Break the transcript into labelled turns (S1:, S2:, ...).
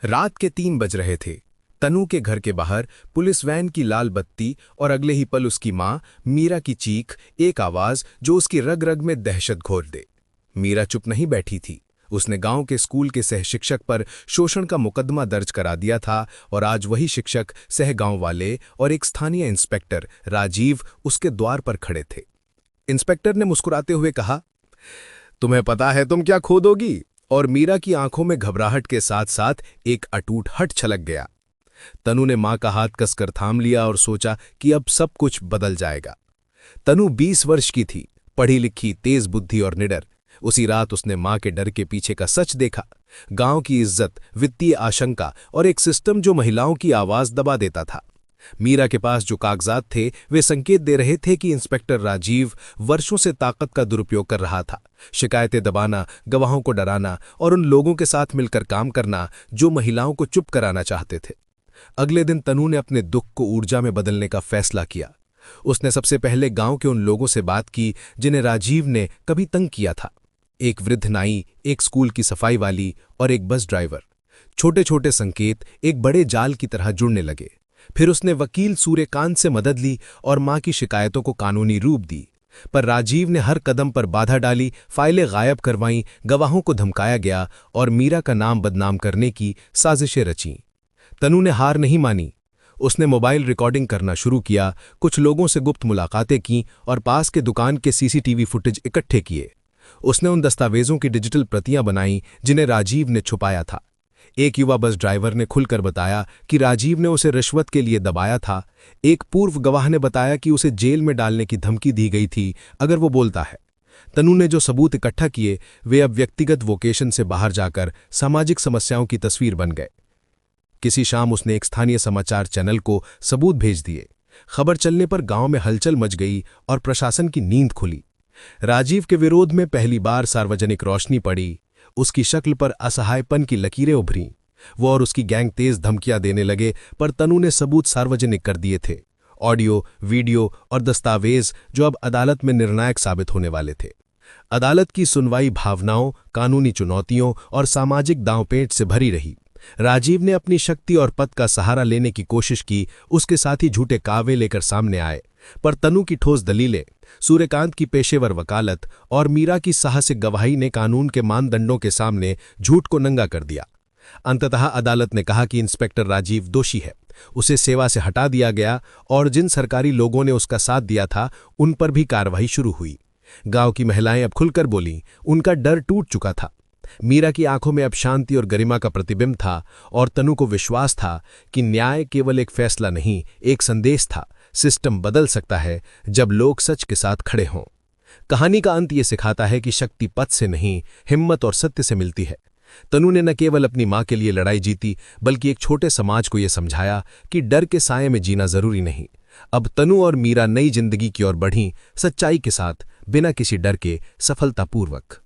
S1: रात के 3 बज रहे थे। तनु के घर के बाहर पुलिस वैन की लाल बत्ती और अगले ही पल उसकी मां मीरा की चीख, एक आवाज जो उसकी रग रग में दहशत घोल दे। मीरा चुप नहीं बैठी थी। उसने गांव के स्कूल के सहशिक्षक पर शोषण का मुकदमा दर्ज करा दिया था और आज वही शिक्षक, सहगांव वाले और एक स्थानीय इंस्पेक्टर राजीव उसके द्वार पर खड़े थे। इंस्पेक्टर ने मुस्कुराते हुए कहा, तुम्हें पता है तुम क्या खोदोगी? और मीरा की आंखों में घबराहट के साथ साथ एक अटूट हट छलक गया। तनु ने मां का हाथ कसकर थाम लिया और सोचा कि अब सब कुछ बदल जाएगा। तनु 20 वर्ष की थी, पढ़ी लिखी, तेज बुद्धि और निडर। उसी रात उसने मां के डर के पीछे का सच देखा। गांव की इज्जत, वित्तीय आशंका और एक सिस्टम जो महिलाओं की आवाज दबा देता था। मीरा के पास जो कागजात थे वे संकेत दे रहे थे कि इंस्पेक्टर राजीव वर्षों से ताकत का दुरुपयोग कर रहा था। शिकायतें दबाना, गवाहों को डराना और उन लोगों के साथ मिलकर काम करना जो महिलाओं को चुप कराना चाहते थे। अगले दिन तनु ने अपने दुख को ऊर्जा में बदलने का फैसला किया। उसने सबसे पहले गांव के उन लोगों से बात की जिन्हें राजीव ने कभी तंग किया था। एक वृद्ध नाई, एक स्कूल की सफाई वाली और एक बस ड्राइवर। छोटे छोटे संकेत एक बड़े जाल की तरह जुड़ने लगे। फिर उसने वकील सूर्यकांत से मदद ली और मां की शिकायतों को कानूनी रूप दी। पर राजीव ने हर कदम पर बाधा डाली, फाइलें गायब करवाईं, गवाहों को धमकाया गया और मीरा का नाम बदनाम करने की साजिशें रचीं। तनु ने हार नहीं मानी। उसने मोबाइल रिकॉर्डिंग करना शुरू किया, कुछ लोगों से गुप्त मुलाकातें कीं और पास के दुकान के सीसीटीवी फुटेज इकट्ठे किए। उसने उन दस्तावेजों की डिजिटल प्रतियां बनाईं जिन्हें राजीव ने छुपाया था। एक युवा बस ड्राइवर ने खुलकर बताया कि राजीव ने उसे रिश्वत के लिए दबाया था। एक पूर्व गवाह ने बताया कि उसे जेल में डालने की धमकी दी गई थी अगर वो बोलता है। तनु ने जो सबूत इकट्ठा किए वे अब व्यक्तिगत वोकेशन से बाहर जाकर सामाजिक समस्याओं की तस्वीर बन गए। किसी शाम उसने एक स्थानीय समाचार चैनल को सबूत भेज दिए। खबर चलने पर गांव में हलचल मच गई और प्रशासन की नींद खुली। राजीव के विरोध में पहली बार सार्वजनिक रोशनी पड़ी। उसकी शक्ल पर असहायपन की लकीरें उभरीं। वो और उसकी गैंग तेज धमकियां देने लगे, पर तनु ने सबूत सार्वजनिक कर दिए थे। ऑडियो, वीडियो और दस्तावेज जो अब अदालत में निर्णायक साबित होने वाले थे। अदालत की सुनवाई भावनाओं, कानूनी चुनौतियों और सामाजिक दांवपेच से भरी रही। राजीव ने अपनी शक्ति और पद का सहारा लेने की कोशिश की। उसके साथी झूठे कावे लेकर सामने आए, पर तनु की ठोस दलीलें, सूर्यकांत की पेशेवर वकालत और मीरा की साहसिक गवाही ने कानून के मानदंडों के सामने झूठ को नंगा कर दिया। अंततः अदालत ने कहा कि इंस्पेक्टर राजीव दोषी है। उसे सेवा से हटा दिया गया और जिन सरकारी लोगों ने उसका साथ दिया था उन पर भी कार्रवाई शुरू हुई। गांव की महिलाएं अब खुलकर बोलीं, उनका डर टूट चुका था। मीरा की आंखों में अब शांति और गरिमा का प्रतिबिंब था और तनु को विश्वास था कि न्याय केवल एक फैसला नहीं, एक संदेश था। सिस्टम बदल सकता है जब लोग सच के साथ खड़े हों। कहानी का अंत ये सिखाता है कि शक्ति पद से नहीं, हिम्मत और सत्य से मिलती है। तनु ने न केवल अपनी मां के लिए लड़ाई जीती, बल्कि एक छोटे समाज को यह समझाया कि डर के साये में जीना जरूरी नहीं। अब तनु और मीरा नई जिंदगी की ओर बढ़ीं, सच्चाई के साथ, बिना किसी डर के, सफलतापूर्वक।